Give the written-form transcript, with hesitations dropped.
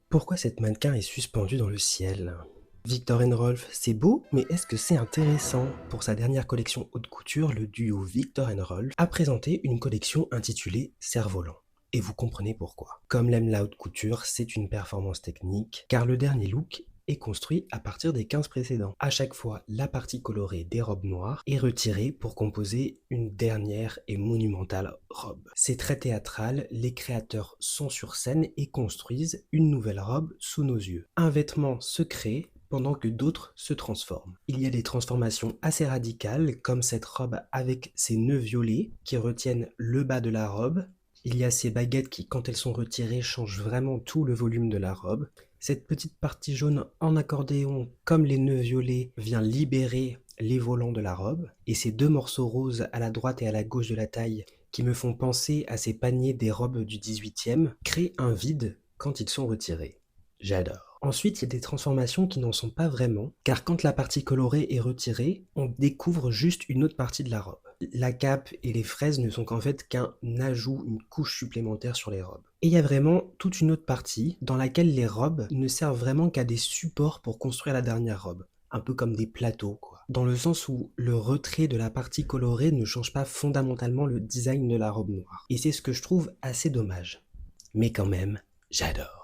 Pourquoi cette mannequin est suspendue dans le ciel? Viktor Rolf, c'est beau, mais est-ce que c'est intéressant? Pour sa dernière collection haute couture, le duo Viktor Rolf a présenté une collection intitulée Cerf-Volant. Et vous comprenez pourquoi. Comme l'aime la haute couture, c'est une performance technique, car le dernier look est construit à partir des 15 précédents. À chaque fois, la partie colorée des robes noires est retirée pour composer une dernière et monumentale robe. C'est très théâtral, les créateurs sont sur scène et construisent une nouvelle robe sous nos yeux. Un vêtement se crée pendant que d'autres se transforment. Il y a des transformations assez radicales, comme cette robe avec ses nœuds violets qui retiennent le bas de la robe. Il y a ces baguettes qui, quand elles sont retirées, changent vraiment tout le volume de la robe. Cette petite partie jaune en accordéon, comme les nœuds violets, vient libérer les volants de la robe. Et ces deux morceaux roses à la droite et à la gauche de la taille, qui me font penser à ces paniers des robes du 18e, créent un vide quand ils sont retirés. J'adore. Ensuite, il y a des transformations qui n'en sont pas vraiment, car quand la partie colorée est retirée, on découvre juste une autre partie de la robe. La cape et les fraises ne sont qu'en fait qu'un ajout, une couche supplémentaire sur les robes. Et il y a vraiment toute une autre partie dans laquelle les robes ne servent vraiment qu'à des supports pour construire la dernière robe. Un peu comme des plateaux, quoi. Dans le sens où le retrait de la partie colorée ne change pas fondamentalement le design de la robe noire. Et c'est ce que je trouve assez dommage. Mais quand même, j'adore.